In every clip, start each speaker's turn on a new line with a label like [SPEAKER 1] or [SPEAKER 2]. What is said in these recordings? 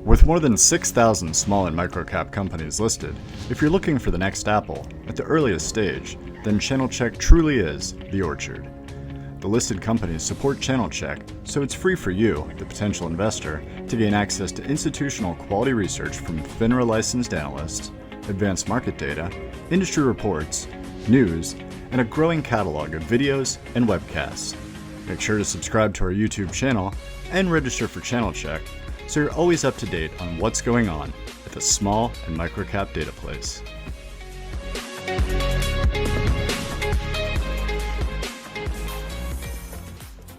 [SPEAKER 1] With more than 6,000 small and micro-cap companies listed, if you're looking for the next apple at the earliest stage, then Channelchek truly is the orchard. The listed companies support Channelchek, so it's free for you, the potential investor, to gain access to institutional quality research from FINRA licensed analysts, advanced market data, industry reports, news, and a growing catalog of videos and webcasts. Make sure to subscribe to our YouTube channel and register for Channelchek so you're always up to date on what's going on at the small and microcap data place.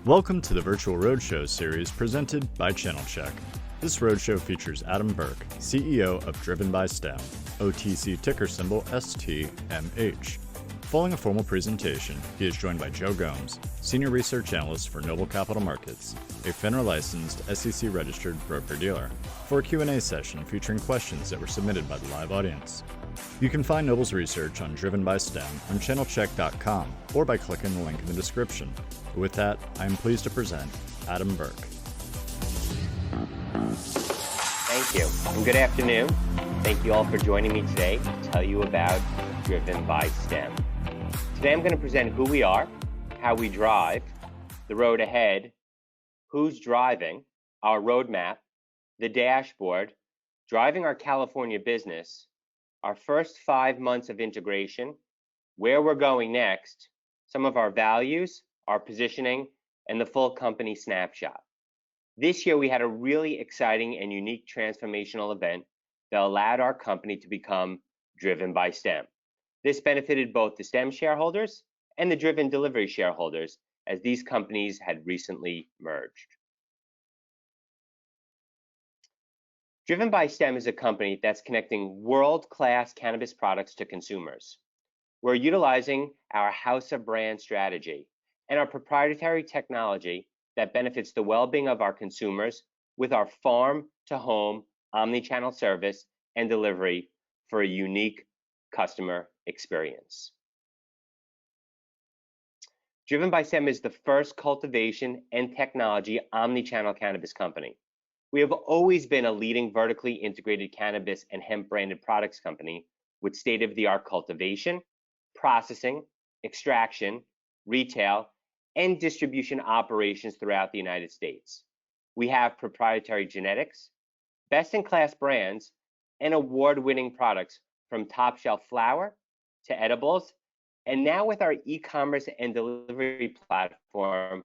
[SPEAKER 1] Welcome to the virtual Roadshow series presented by Channelchek. This Roadshow features Adam Berk, CEO of Driven STMH, OTC ticker symbol STMH. Following a formal presentation, he is joined by Joe Gomes, Senior Research Analyst for Noble Capital Markets, a FINRA-licensed SEC-registered broker-dealer, for a Q&A session featuring questions that were submitted by the live audience. You can find Noble's research on Driven STMH on channelchek.com or by clicking the link in the description. With that, I am pleased to present Adam Berk.
[SPEAKER 2] Thank you, and good afternoon. Thank you all for joining me today to tell you about Driven STMH. Today I'm going to present who we are, how we drive, the road ahead, who's driving, our roadmap, the dashboard, driving our California business, our first 5 months of integration, where we're going next, some of our values, our positioning, and the full company snapshot. This year we had a really exciting and unique transformational event that allowed our company to become Driven STMH. This benefited both the STEM shareholders and the Driven Delivery shareholders, as these companies had recently merged. Driven STMH is a company that's connecting world-class cannabis products to consumers. We're utilizing our house of brand strategy and our proprietary technology that benefits the well-being of our consumers with our farm-to-home omnichannel service and delivery for a unique customer experience. Driven STMH is the first cultivation and technology omnichannel cannabis company. We have always been a leading vertically integrated cannabis and hemp branded products company with state-of-the-art cultivation, processing, extraction, retail, and distribution operations throughout the United States. We have proprietary genetics, best-in-class brands, and award-winning products from top-shelf flower to edibles, and now with our e-commerce and delivery platform,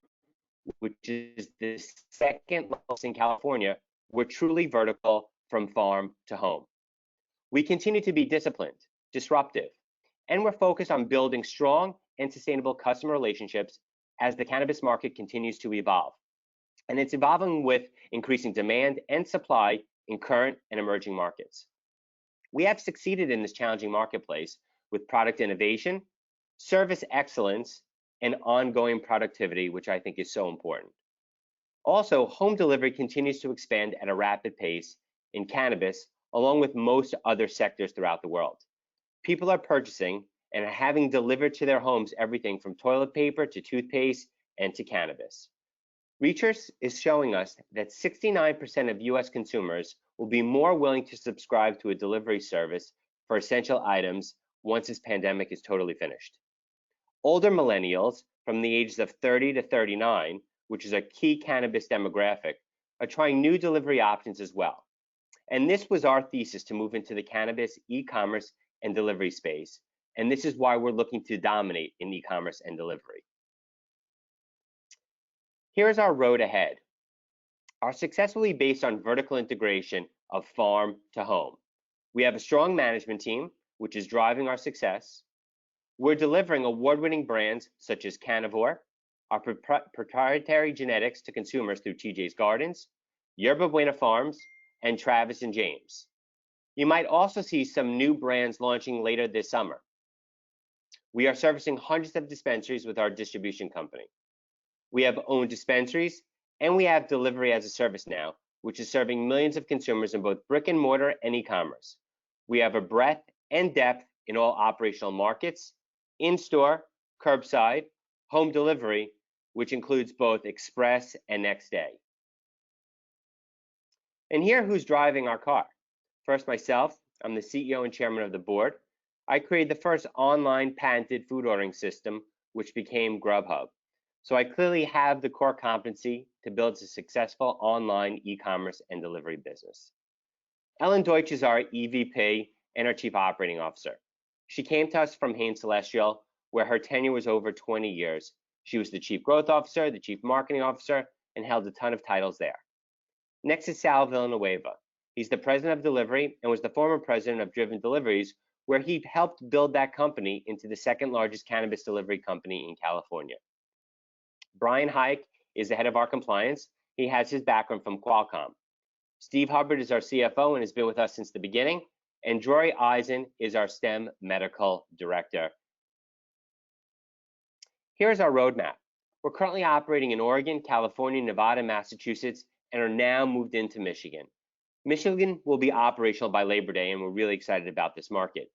[SPEAKER 2] which is the second largest in California, we're truly vertical from farm to home. We continue to be disciplined, disruptive, and we're focused on building strong and sustainable customer relationships as the cannabis market continues to evolve. And it's evolving with increasing demand and supply in current and emerging markets. We have succeeded in this challenging marketplace with product innovation, service excellence, and ongoing productivity, which I think is so important. Also, home delivery continues to expand at a rapid pace in cannabis, along with most other sectors throughout the world. People are purchasing and are having delivered to their homes everything from toilet paper to toothpaste and to cannabis. Research is showing us that 69% of US consumers will be more willing to subscribe to a delivery service for essential items once this pandemic is totally finished. Older millennials from the ages of 30 to 39, which is a key cannabis demographic, are trying new delivery options as well. And this was our thesis to move into the cannabis, e-commerce, and delivery space. And this is why we're looking to dominate in e-commerce and delivery. Here's our road ahead. Our success will be based on vertical integration of farm to home. We have a strong management team, which is driving our success. We're delivering award-winning brands such as Cannavore, our proprietary genetics to consumers through TJ's Gardens, Yerba BuenaTM, and TravisxJamesTM. You might also see some new brands launching later this summer. We are servicing hundreds of dispensaries with our distribution company. We have owned dispensaries, and we have delivery as a service now, which is serving millions of consumers in both brick and mortar and e-commerce. We have a breadth and depth in all operational markets, in-store, curbside, home delivery, which includes both express and next day. And here, who's driving our car? First, myself. I'm the CEO and chairman of the board. I created the first online patented food ordering system, which became Grubhub. So I clearly have the core competency to build a successful online e-commerce and delivery business. Ellen Deutsch is our EVP and our Chief Operating Officer. She came to us from Hain Celestial, where her tenure was over 20 years. She was the Chief Growth Officer, the Chief Marketing Officer, and held a ton of titles there. Next is Sal Villanueva. He's the President of Delivery and was the former President of Driven Deliveries, where he helped build that company into the second largest cannabis delivery company in California. Brian Hayek is the head of our compliance. He has his background from Qualcomm. Steve Hubbard is our CFO and has been with us since the beginning. And Jory Eisen is our STEM medical director. Here's our roadmap. We're currently operating in Oregon, California, Nevada, Massachusetts, and are now moved into Michigan. Michigan will be operational by Labor Day, and we're really excited about this market.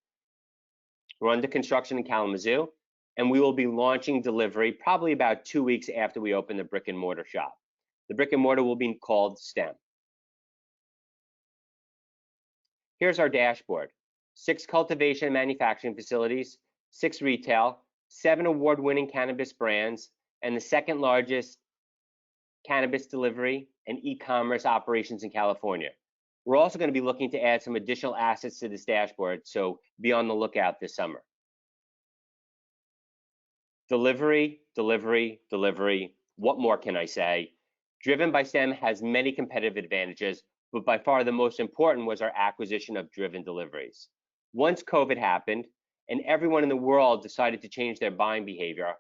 [SPEAKER 2] We're under construction in Kalamazoo, and we will be launching delivery probably about 2 weeks after we open the brick and mortar shop. The brick and mortar will be called STEM. Here's our dashboard. 6 cultivation and manufacturing facilities, 6 retail, 7 award-winning cannabis brands, and the second largest cannabis delivery and e-commerce operations in California. We're also going to be looking to add some additional assets to this dashboard, so be on the lookout this summer. Delivery, delivery, delivery. What more can I say? Driven by STEM has many competitive advantages, but by far the most important was our acquisition of Driven Deliveries. Once COVID happened and everyone in the world decided to change their buying behavior,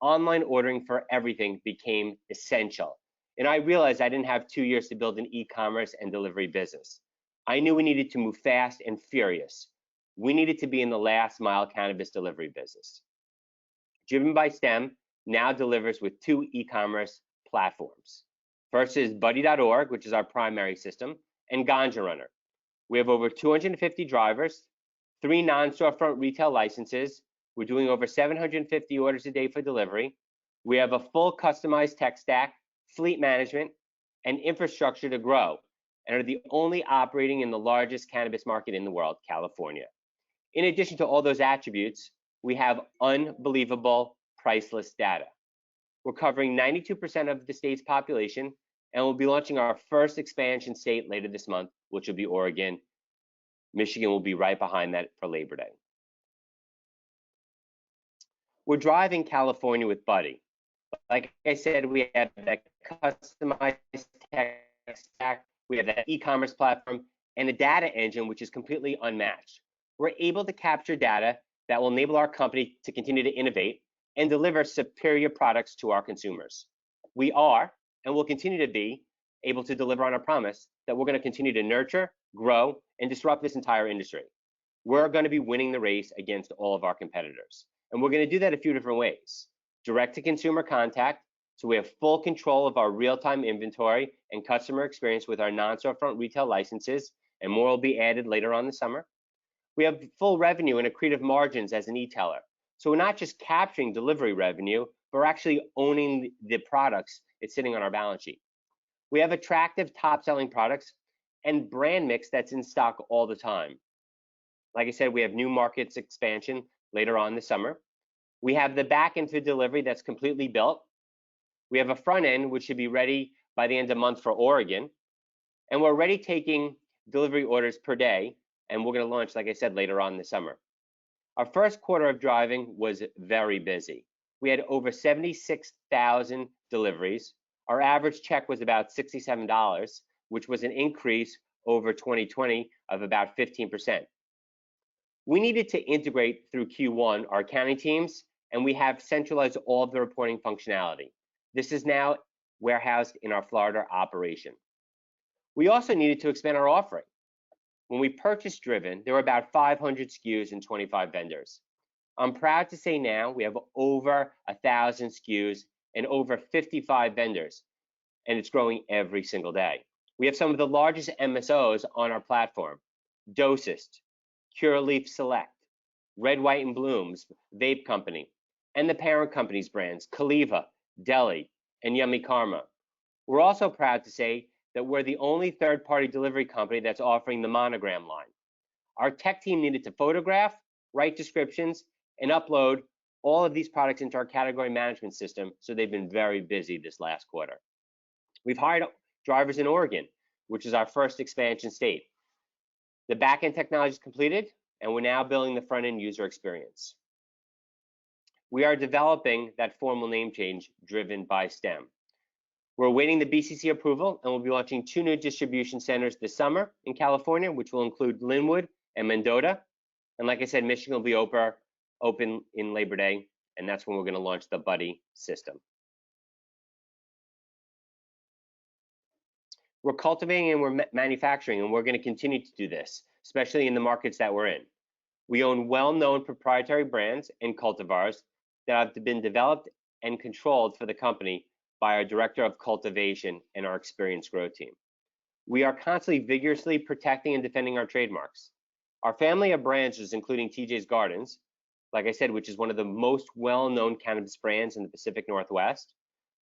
[SPEAKER 2] online ordering for everything became essential. And I realized I didn't have 2 years to build an e-commerce and delivery business. I knew we needed to move fast and furious. We needed to be in the last mile cannabis delivery business. Driven by STEM now delivers with 2 e-commerce platforms. First is Budee.org, which is our primary system, and GanjarRunner. We have over 250 drivers, 3 non-storefront retail licenses. We're doing over 750 orders a day for delivery. We have a full customized tech stack, fleet management, and infrastructure to grow, and are the only operating in the largest cannabis market in the world, California. In addition to all those attributes, we have unbelievable priceless data. We're covering 92% of the state's population, and we'll be launching our first expansion state later this month, which will be Oregon. Michigan will be right behind that for Labor Day. We're driving California with Budee. Like I said, we have that customized tech stack, we have that e-commerce platform, and a data engine which is completely unmatched. We're able to capture data that will enable our company to continue to innovate and deliver superior products to our consumers. We are, and will continue to be, able to deliver on our promise that we're going to continue to nurture, grow, and disrupt this entire industry. We're going to be winning the race against all of our competitors. And we're going to do that a few different ways. Direct to consumer contact, so we have full control of our real-time inventory and customer experience with our non-storefront retail licenses, and more will be added later on this summer. We have full revenue and accretive margins as an e-tailer. So we're not just capturing delivery revenue, but we're actually owning the products. It's sitting on our balance sheet. We have attractive top-selling products and brand mix that's in stock all the time. Like I said, we have new markets expansion later on this summer. We have the back end for delivery that's completely built. We have a front end which should be ready by the end of the month for Oregon. And we're already taking delivery orders per day, and we're going to launch, like I said, later on this summer. Our first quarter of driving was very busy. We had over 76,000 deliveries. Our average check was about $67, which was an increase over 2020 of about 15%. We needed to integrate through Q1 our accounting teams, and we have centralized all of the reporting functionality. This is now warehoused in our Florida operation. We also needed to expand our offering. When we purchased Driven, there were about 500 SKUs and 25 vendors. I'm proud to say now we have over 1,000 SKUs and over 55 vendors, and it's growing every single day. We have some of the largest MSOs on our platform: Dosist, Curaleaf Select, Red, White, and Bloom's Vape Company, and the parent company's brands, Kaliva, Deli, and Yummy Karma. We're also proud to say that we're the only third-party delivery company that's offering the monogram line. Our tech team needed to photograph, write descriptions, and upload all of these products into our category management system, so they've been very busy this last quarter. We've hired drivers in Oregon, which is our first expansion state. The back-end technology is completed, and we're now building the front-end user experience. We are developing that formal name change, Driven by STEM. We're awaiting the BCC approval, and we'll be launching 2 new distribution centers this summer in California, which will include Linwood and Mendota. And like I said, Michigan will be open in Labor Day, and that's when we're going to launch the Buddy system. We're cultivating and we're manufacturing, and we're going to continue to do this, especially in the markets that we're in. We own well-known proprietary brands and cultivars that have been developed and controlled for the company by our Director of Cultivation and our experienced growth team. We are constantly vigorously protecting and defending our trademarks. Our family of brands, including TJ's Gardens, like I said, which is one of the most well-known cannabis brands in the Pacific Northwest.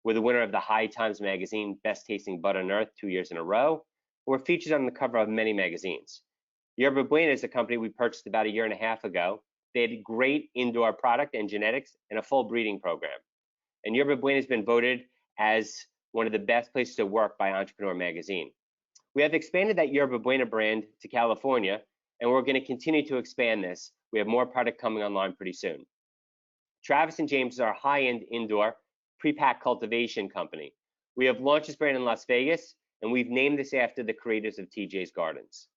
[SPEAKER 2] We're the winner of the High Times magazine Best Tasting Bud on Earth 2 years in a row. We're featured on the cover of many magazines. Yerba Buena is a company we purchased about 1.5 years ago. They had great indoor product and genetics and a full breeding program. And Yerba Buena has been voted as one of the best places to work by Entrepreneur magazine. We have expanded that Yerba Buena brand to California, and we're going to continue to expand this. We have more product coming online pretty soon. Travis and James is our high-end indoor pre-pack cultivation company. We have launched this brand in Las Vegas, and we've named this after the creators of TJ's Gardens.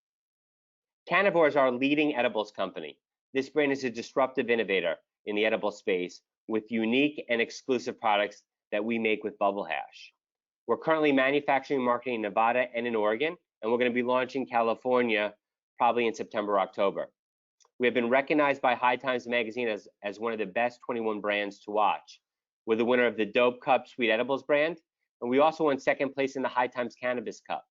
[SPEAKER 2] Cannavore is our leading edibles company. This brand is a disruptive innovator in the edible space with unique and exclusive products that we make with bubble hash. We're currently manufacturing and marketing in Nevada and in Oregon, and we're going to be launching California probably in September, October. We have been recognized by High Times magazine as one of the best 21 brands to watch. We're the winner of the Dope Cup Sweet Edibles brand, and we also won 2nd place in the High Times Cannabis Cup.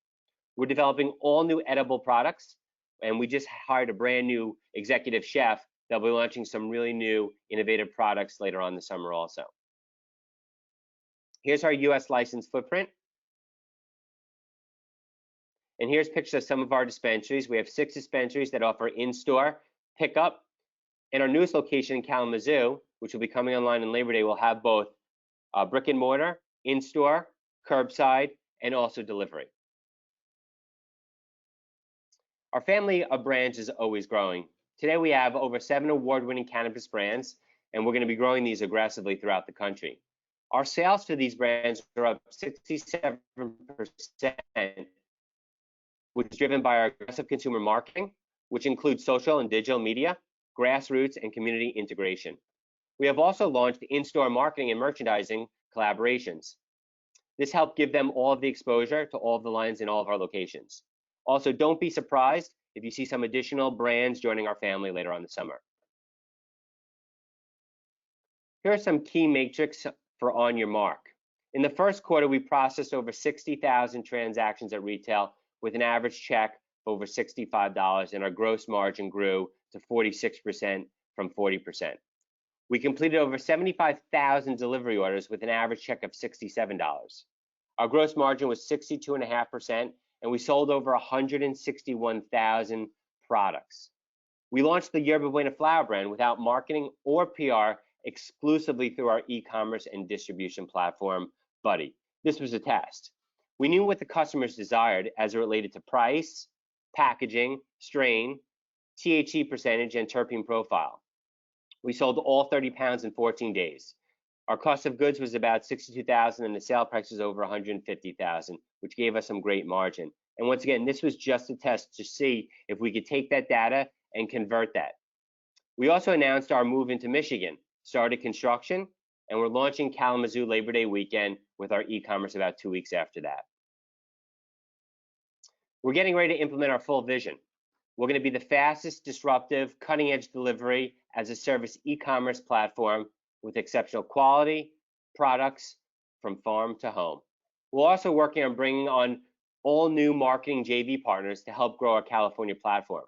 [SPEAKER 2] We're developing all new edible products, and we just hired a brand new executive chef that'll be launching some really new innovative products later on this summer also. Here's our US license footprint. And here's pictures of some of our dispensaries. We have 6 dispensaries that offer in-store pickup. And our newest location in Kalamazoo, which will be coming online in Labor Day, will have both brick and mortar, in-store, curbside, and also delivery. Our family of brands is always growing. Today we have over 7 award-winning cannabis brands, and we're going to be growing these aggressively throughout the country. Our sales for these brands are up 67%, which is driven by our aggressive consumer marketing, which includes social and digital media, grassroots, and community integration. We have also launched in-store marketing and merchandising collaborations. This helped give them all of the exposure to all of the lines in all of our locations. Also, don't be surprised if you see some additional brands joining our family later on this summer. Here are some key metrics for On Your Mark. In the first quarter, we processed over 60,000 transactions at retail with an average check of over $65, and our gross margin grew to 46% from 40%. We completed over 75,000 delivery orders with an average check of $67. Our gross margin was 62.5%, and we sold over 161,000 products. We launched the Yerba Buena flower brand without marketing or PR, exclusively through our e-commerce and distribution platform, Buddy. This was a test. We knew what the customers desired as it related to price, packaging, strain, THC percentage, and terpene profile. We sold all 30 pounds in 14 days. Our cost of goods was about $62,000, and the sale price was over $150,000, which gave us some great margin. And once again, this was just a test to see if we could take that data and convert that. We also announced our move into Michigan, started construction, and we're launching Kalamazoo Labor Day weekend with our e-commerce about 2 weeks after that. We're getting ready to implement our full vision. We're going to be the fastest, disruptive, cutting-edge delivery as a service e-commerce platform with exceptional quality products from farm to home. We're also working on bringing on all new marketing JV partners to help grow our California platform.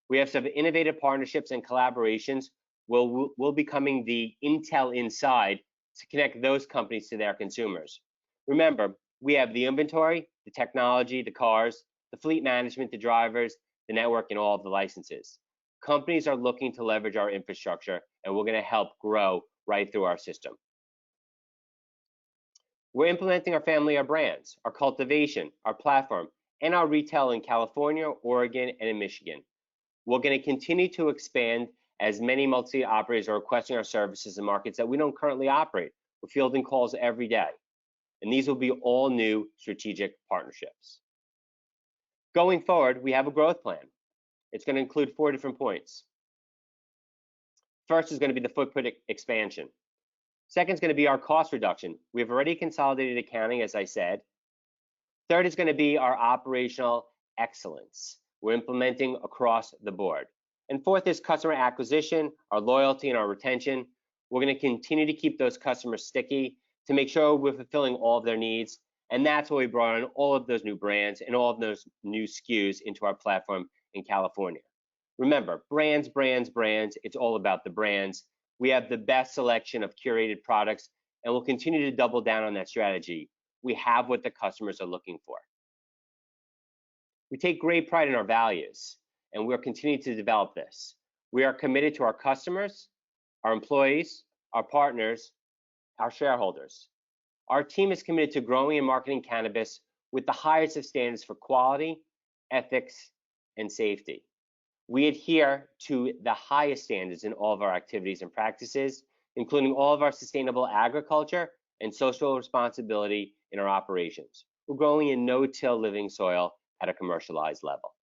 [SPEAKER 2] We have some innovative partnerships and collaborations. We'll be becoming the Intel inside to connect those companies to their consumers. Remember, We have the inventory, the technology, the cars, the fleet management, the drivers, the network, and all of the licenses. Companies are looking to leverage our infrastructure, and we're going to help grow right through our system. We're implementing our family of brands, our cultivation, our platform, and our retail in California, Oregon, and in Michigan. We're going to continue to expand as many multi operators are requesting our services in markets that we don't currently operate. We're fielding calls every day. And these will be all new strategic partnerships. Going forward, we have a growth plan. It's going to include 4 different points. First is going to be the footprint expansion. Second is going to be our cost reduction. We've already consolidated accounting, as I said. Third is going to be our operational excellence. We're implementing across the board. And fourth is customer acquisition, our loyalty, and our retention. We're going to continue to keep those customers sticky to make sure we're fulfilling all of their needs. And that's why we brought in all of those new brands and all of those new SKUs into our platform in California. Remember, brands, brands, brands. It's all about the brands. We have the best selection of curated products, and we'll continue to double down on that strategy. We have what the customers are looking for. We take great pride in our values, and we're continuing to develop this. We are committed to our customers, our employees, our partners, our shareholders. Our team is committed to growing and marketing cannabis with the highest of standards for quality, ethics, and safety. We adhere to the highest standards in all of our activities and practices, including all of our sustainable agriculture and social responsibility in our operations. We're growing in no-till living soil at a commercialized level.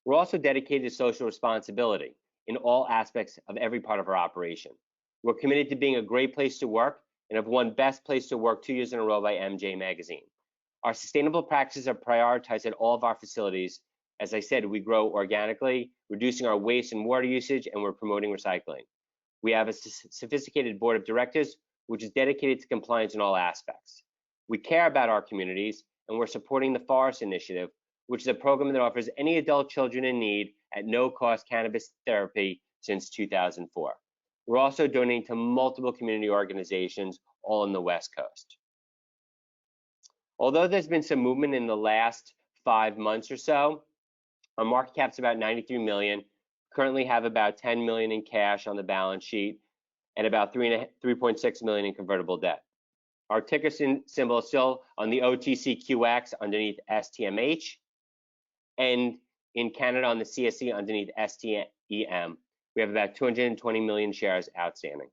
[SPEAKER 2] We're also dedicated to social responsibility in all aspects of every part of our operation. We're committed to being a great place to work and have won Best Place to Work 2 years in a row by MJ Magazine. Our sustainable practices are prioritized at all of our facilities. As I said, we grow organically, reducing our waste and water usage, and we're promoting recycling. We have a sophisticated board of directors, which is dedicated to compliance in all aspects. We care about our communities, and we're supporting the Forest Initiative, which is a program that offers any adult children in need at no cost cannabis therapy since 2004. We're also donating to multiple community organizations all on the West Coast. Although there's been some movement in the last 5 months or so, our market cap's about 93 million, currently have about 10 million in cash on the balance sheet and about 3.6 million in convertible debt. Our ticker symbol is still on the OTCQX underneath STMH, and in Canada on the CSE underneath STEM. We have about 220 million shares outstanding.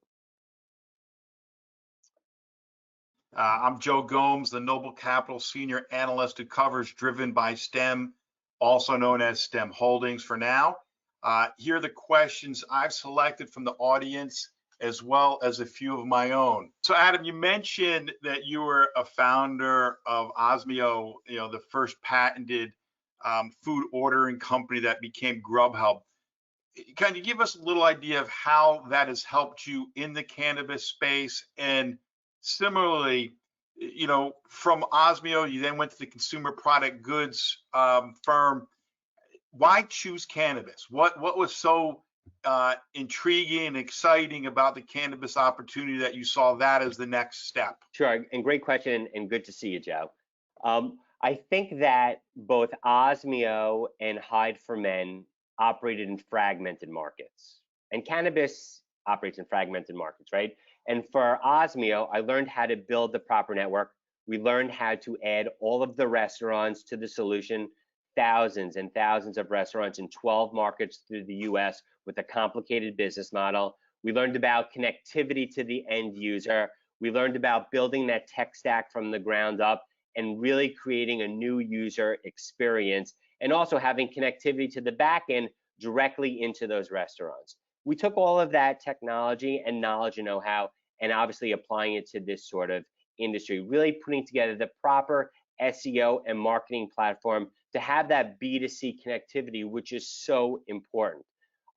[SPEAKER 3] I'm Joe Gomes, the Noble Capital Senior Analyst who covers Driven by STEM, also known as STEM Holdings for now. Here are the questions I've selected from the audience, as well as a few of my own. So Adam, you mentioned that you were a founder of Osmio, the first patented food ordering company that became Grubhub. Can you give us a little idea of how that has helped you in the cannabis space? And similarly, from Osmio, you then went to the consumer product goods firm. Why choose cannabis? What was so intriguing and exciting about the cannabis opportunity that you saw that as the next step?
[SPEAKER 2] Sure, and great question, and good to see you, Joe. I think that both Osmio and Hyde for Men operated in fragmented markets, and cannabis operates in fragmented markets, right? And for Osmio, I learned how to build the proper network. We learned how to add all of the restaurants to the solution, thousands and thousands of restaurants in 12 markets through the US with a complicated business model. We learned about connectivity to the end user. We learned about building that tech stack from the ground up and really creating a new user experience, and also having connectivity to the back end directly into those restaurants. We took all of that technology and knowledge and know-how and obviously applying it to this sort of industry, really putting together the proper SEO and marketing platform to have that B2C connectivity, which is so important.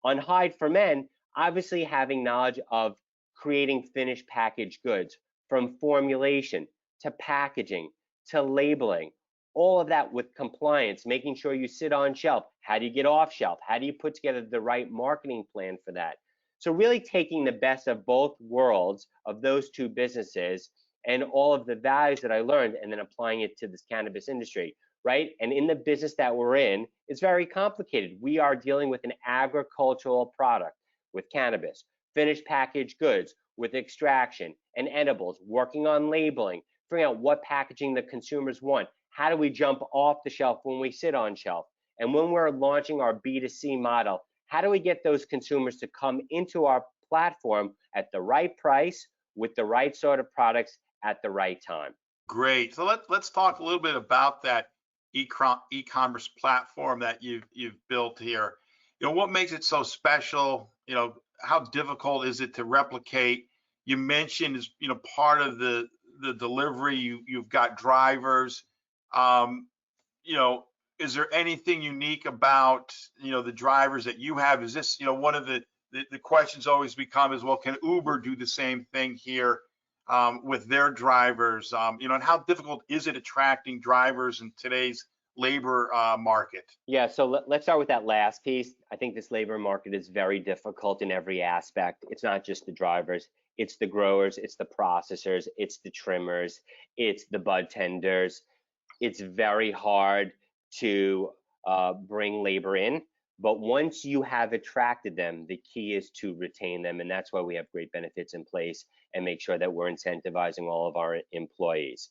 [SPEAKER 2] On Hyde for Men, obviously having knowledge of creating finished packaged goods, from formulation to packaging to labeling, all of that with compliance, making sure you sit on shelf. How do you get off shelf? How do you put together the right marketing plan for that? So really taking the best of both worlds of those two businesses and all of the values that I learned, and then applying it to this cannabis industry, right? And in the business that we're in, it's very complicated. We are dealing with an agricultural product with cannabis, finished packaged goods with extraction and edibles, working on labeling, figuring out what packaging the consumers want. How do we jump off the shelf when we sit on shelf? And when we're launching our B2C model, how do we get those consumers to come into our platform at the right price with the right sort of products at the right time?
[SPEAKER 3] Great. So let's talk a little bit about that e-commerce platform that you've built here. What makes it so special? How difficult is it to replicate? You mentioned is part of the delivery. You've got drivers. Is there anything unique about the drivers that you have? Is this one of the questions always become is, well, can Uber do the same thing here with their drivers? And how difficult is it attracting drivers in today's labor market?
[SPEAKER 2] Yeah, so let's start with that last piece. I think this labor market is very difficult in every aspect. It's not just the drivers, it's the growers, it's the processors, it's the trimmers, it's the bud tenders. It's very hard to bring labor in, but once you have attracted them, the key is to retain them, and that's why we have great benefits in place and make sure that we're incentivizing all of our employees.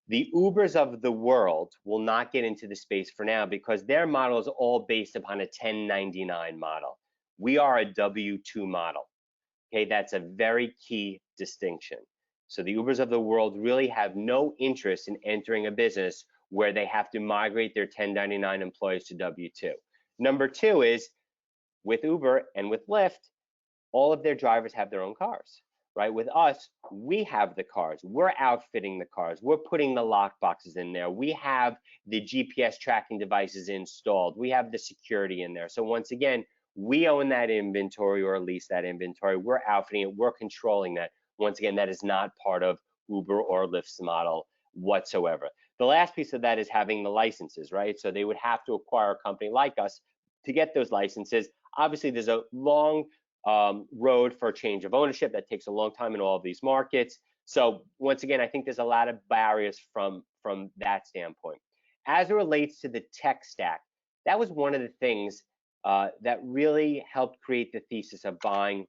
[SPEAKER 2] The Ubers of the world will not get into the space for now because their model is all based upon a 1099 model. We are a W-2 model. Okay, that's a very key distinction. So the Ubers of the world really have no interest in entering a business where they have to migrate their 1099 employees to W-2. Number two is with Uber and with Lyft, all of their drivers have their own cars, right? With us, we have the cars. We're outfitting the cars. We're putting the lock boxes in there. We have the GPS tracking devices installed. We have the security in there. So once again, we own that inventory or lease that inventory. We're outfitting it. We're controlling that. Once again, that is not part of Uber or Lyft's model whatsoever. The last piece of that is having the licenses, right? So they would have to acquire a company like us to get those licenses. Obviously, there's a long road for change of ownership that takes a long time in all of these markets. So once again, I think there's a lot of barriers from that standpoint. As it relates to the tech stack, that was one of the things that really helped create the thesis of buying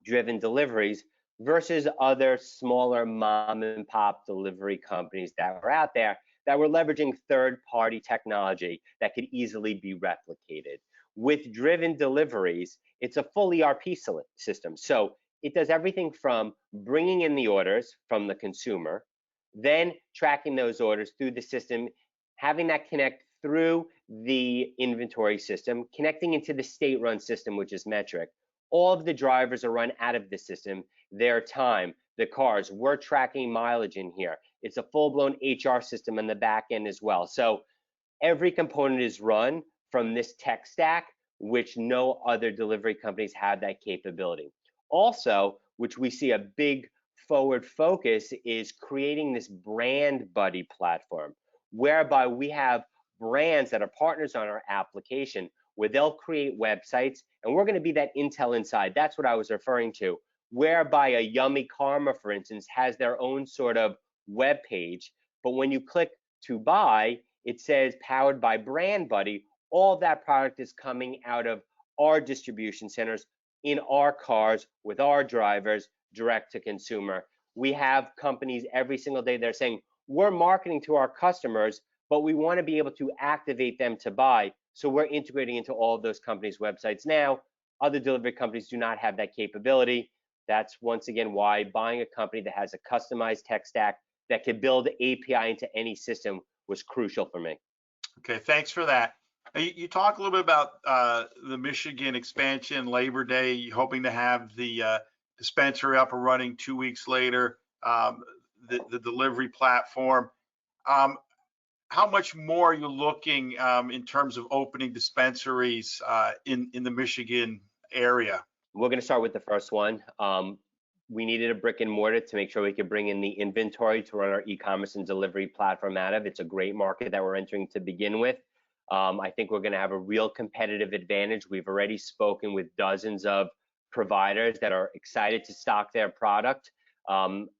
[SPEAKER 2] Driven Deliveries versus other smaller mom and pop delivery companies that were out there that were leveraging third-party technology that could easily be replicated. With Driven Deliveries, it's a full ERP system. So it does everything from bringing in the orders from the consumer, then tracking those orders through the system, having that connect through the inventory system, connecting into the state-run system, which is Metric. All of the drivers are run out of the system, their time, the cars. We're tracking mileage in here. It's a full-blown HR system in the back end as well. So every component is run from this tech stack, which no other delivery companies have that capability. Also, which we see a big forward focus is creating this brand buddy platform, whereby we have brands that are partners on our application where they'll create websites, and we're going to be that intel inside. That's what I was referring to, whereby a Yummy Karma, for instance, has their own sort of web page, but when you click to buy, it says powered by Brand Buddy. All that product is coming out of our distribution centers in our cars with our drivers direct to consumer. We have companies every single day that are saying, we're marketing to our customers, but we want to be able to activate them to buy. So we're integrating into all of those companies' websites now. Other delivery companies do not have that capability. That's once again why buying a company that has a customized tech stack that can build API into any system was crucial for me.
[SPEAKER 3] Okay, thanks for that. You talk a little bit about the Michigan expansion, Labor Day, hoping to have the dispensary up and running 2 weeks later, the delivery platform. How much more are you looking in terms of opening dispensaries in the Michigan area?
[SPEAKER 2] We're going to start with the first one. We needed a brick and mortar to make sure we could bring in the inventory to run our e-commerce and delivery platform out of. It's a great market that we're entering to begin with. I think we're going to have a real competitive advantage. We've already spoken with dozens of providers that are excited to stock their product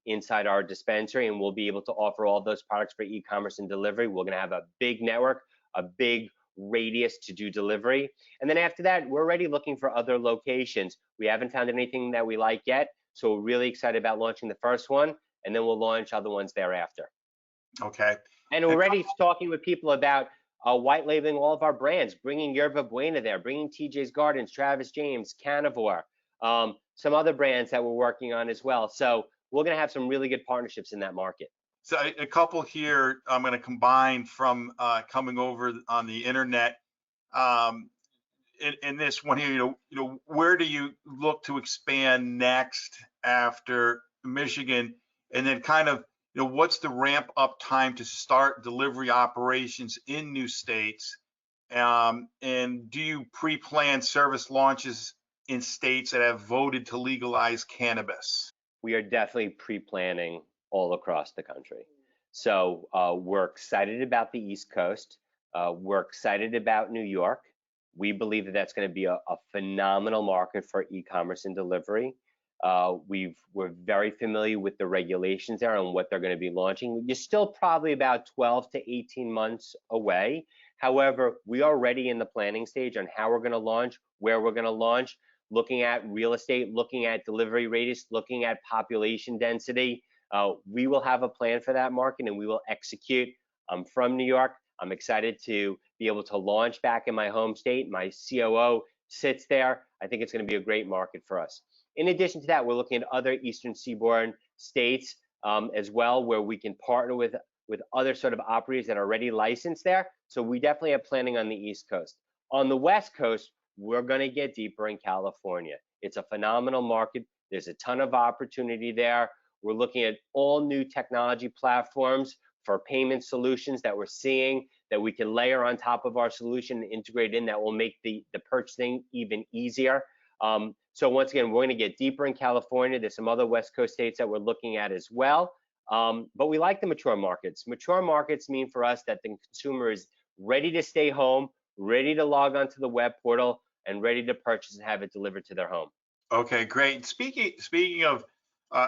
[SPEAKER 2] inside our dispensary, and we'll be able to offer all those products for e-commerce and delivery. We're going to have a big network, a big radius to do delivery. And then after that, we're already looking for other locations. We haven't found anything that we like yet, so we're really excited about launching the first one, and then we'll launch other ones thereafter.
[SPEAKER 3] Okay.
[SPEAKER 2] And we're already talking with people about white labeling all of our brands, bringing Yerba Buena there, bringing TJ's Gardens, Travis James, Cannavore, some other brands that we're working on as well. So we're going to have some really good partnerships in that market.
[SPEAKER 3] So a couple here I'm going to combine from coming over on the internet. In this one here, where do you look to expand next after Michigan, and then kind of, what's the ramp up time to start delivery operations in new states? And do you pre-plan service launches in states that have voted to legalize cannabis?
[SPEAKER 2] We are definitely pre-planning all across the country. So we're excited about the East Coast. We're excited about New York. We believe that that's going to be a phenomenal market for e-commerce and delivery. We're very familiar with the regulations there and what they're going to be launching. You're still probably about 12 to 18 months away. However, we are already in the planning stage on how we're going to launch, where we're going to launch, looking at real estate, looking at delivery radius, looking at population density. We will have a plan for that market, and we will execute. I'm from New York. I'm excited to be able to launch back in my home state. My COO sits there. I think it's going to be a great market for us. In addition to that, we're looking at other Eastern Seaboard states as well, where we can partner with other sort of operators that are already licensed there. So we definitely have planning on the East Coast. On the West Coast, we're going to get deeper in California. It's a phenomenal market. There's a ton of opportunity there. We're looking at all new technology platforms for payment solutions that we're seeing that we can layer on top of our solution and integrate in that will make the purchasing even easier. So once again, we're going to get deeper in California. There's some other West Coast states that we're looking at as well. But we like the mature markets. Mature markets mean for us that the consumer is ready to stay home, ready to log onto the web portal, and ready to purchase and have it delivered to their home.
[SPEAKER 3] Okay, great. Speaking of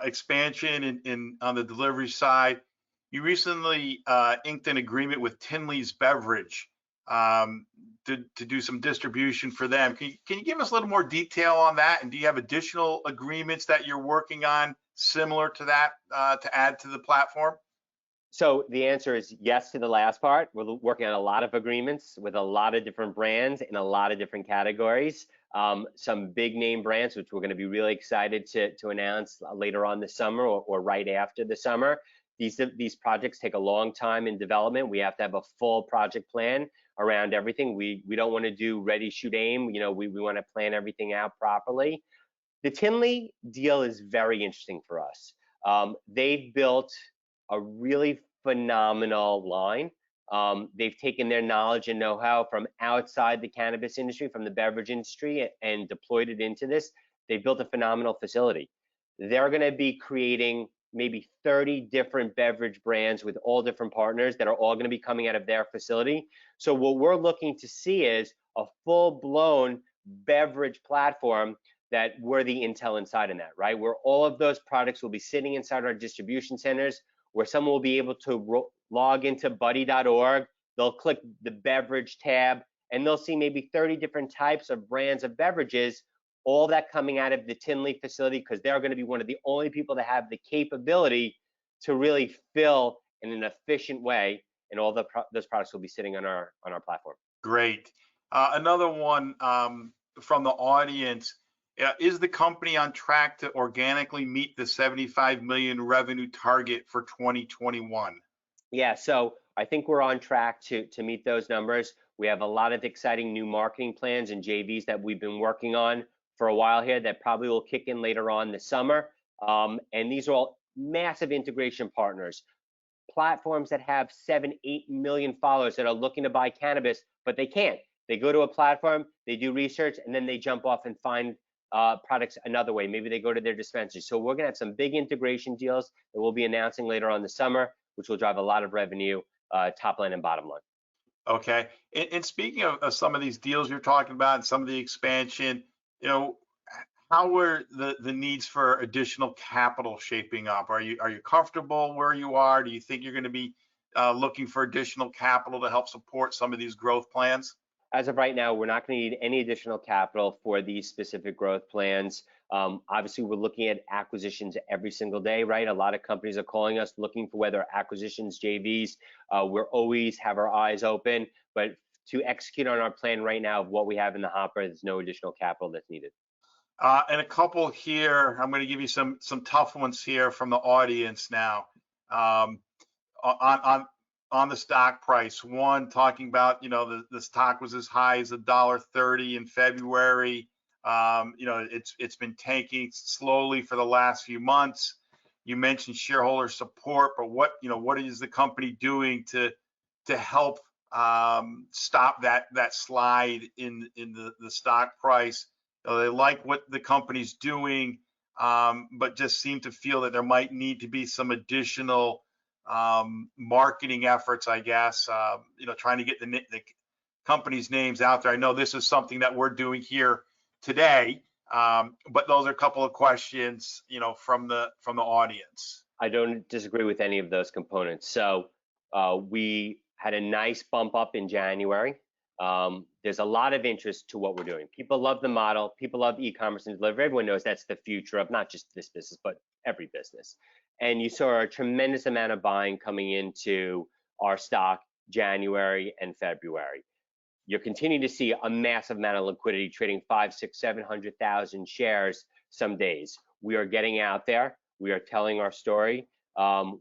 [SPEAKER 3] expansion on the delivery side, you recently inked an agreement with Tinley's Beverage to do some distribution for them. Can you give us a little more detail on that? And do you have additional agreements that you're working on similar to that to add to the platform?
[SPEAKER 2] So the answer is yes to the last part. We're working on a lot of agreements with a lot of different brands in a lot of different categories. Some big name brands, which we're going to be really excited to announce later on this summer or right after the summer. These projects take a long time in development. We have to have a full project plan around everything. We don't want to do ready, shoot, aim. We want to plan everything out properly. The Tinley deal is very interesting for us. They've built a really phenomenal line. They've taken their knowledge and know-how from outside the cannabis industry, from the beverage industry, and deployed it into this. They've built a phenomenal facility. They're going to be creating maybe 30 different beverage brands with all different partners that are all going to be coming out of their facility. So what we're looking to see is a full-blown beverage platform that we're the intel inside in that, right? Where all of those products will be sitting inside our distribution centers, where someone will be able to log into buddy.org. They'll click the beverage tab, and they'll see maybe 30 different types of brands of beverages, all that coming out of the Tinley facility, because they're going to be one of the only people that have the capability to really fill in an efficient way, and all those products will be sitting on our platform.
[SPEAKER 3] Great. Another one from the audience. Is the company on track to organically meet the 75 million revenue target for 2021?
[SPEAKER 2] Yeah, so I think we're on track to meet those numbers. We have a lot of exciting new marketing plans and JVs that we've been working on for a while here that probably will kick in later on this summer. And these are all massive integration partners, platforms that have 7-8 million followers that are looking to buy cannabis, but they can't. They go to a platform, they do research, and then they jump off and find products another way. Maybe they go to their dispensary. So we're gonna have some big integration deals that we'll be announcing later on this summer, which will drive a lot of revenue, top line and bottom line.
[SPEAKER 3] Okay. And speaking of some of these deals you're talking about and some of the expansion, how are the needs for additional capital shaping up? Are you comfortable where you are? Do you think you're going to be looking for additional capital to help support some of these growth plans?
[SPEAKER 2] As of right now, we're not going to need any additional capital for these specific growth plans. Obviously, we're looking at acquisitions every single day, right? A lot of companies are calling us looking for whether acquisitions, JVs. We're always have our eyes open, but to execute on our plan right now of what we have in the hopper, there's no additional capital that's needed.
[SPEAKER 3] And a couple here, I'm going to give you some tough ones here from the audience now. On the stock price, one talking about, the stock was as high as $1.30 in February. It's been tanking slowly for the last few months. You mentioned shareholder support, but what is the company doing to help stop that slide in the stock price? They like what the company's doing, but just seem to feel that there might need to be some additional marketing efforts, I guess, trying to get the company's names out there. I know this is something that we're doing here today, but those are a couple of questions, from the audience.
[SPEAKER 2] I don't disagree with any of those components. So we had a nice bump up in January. There's a lot of interest to what we're doing. People love the model. People love e-commerce and delivery. Everyone knows that's the future of not just this business, but every business. And you saw a tremendous amount of buying coming into our stock January and February. You're continuing to see a massive amount of liquidity trading 500, 600, 700,000 shares some days. We are getting out there. We are telling our story.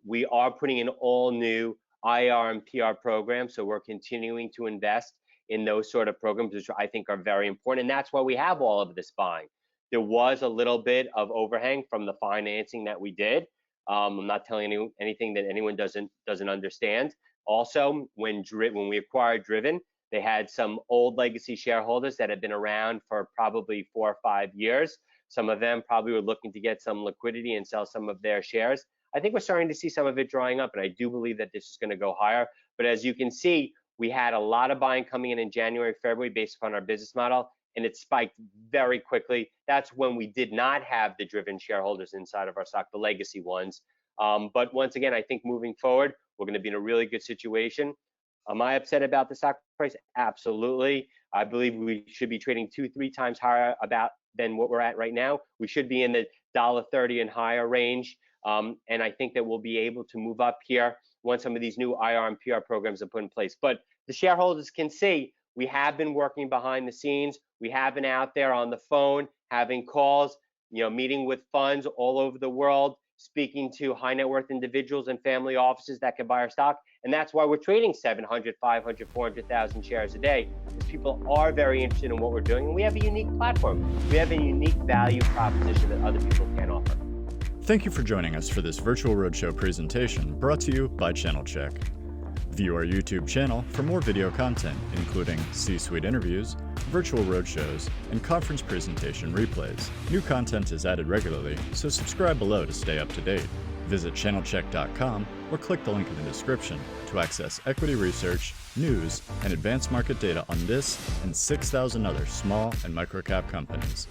[SPEAKER 2] We are putting in all new IR and PR programs. So we're continuing to invest in those sort of programs, which I think are very important. And that's why we have all of this buying. There was a little bit of overhang from the financing that we did. I'm not telling anything that anyone doesn't understand. Also, when we acquired Driven, they had some old legacy shareholders that had been around for probably 4 or 5 years. Some of them probably were looking to get some liquidity and sell some of their shares. I think we're starting to see some of it drying up, and I do believe that this is going to go higher. But as you can see, we had a lot of buying coming in January, February based upon our business model, and it spiked very quickly. That's when we did not have the Driven shareholders inside of our stock, the legacy ones. But once again, I think moving forward, we're going to be in a really good situation. Am I upset about the stock price? Absolutely. I believe we should be trading 2-3 times higher than what we're at right now. We should be in the $1.30 and higher range. And I think that we'll be able to move up here once some of these new IR and PR programs are put in place. But the shareholders can see we have been working behind the scenes. We have been out there on the phone, having calls, meeting with funds all over the world, speaking to high net worth individuals and family offices that can buy our stock. And that's why we're trading 700, 500, 400,000 shares a day, because people are very interested in what we're doing. And we have a unique platform. We have a unique value proposition that other people can't offer.
[SPEAKER 1] Thank you for joining us for this virtual roadshow presentation brought to you by Channelchek. View our YouTube channel for more video content, including C-suite interviews, virtual roadshows, and conference presentation replays. New content is added regularly, so subscribe below to stay up to date. Visit channelchek.com or click the link in the description to access equity research, news, and advanced market data on this and 6,000 other small and micro-cap companies.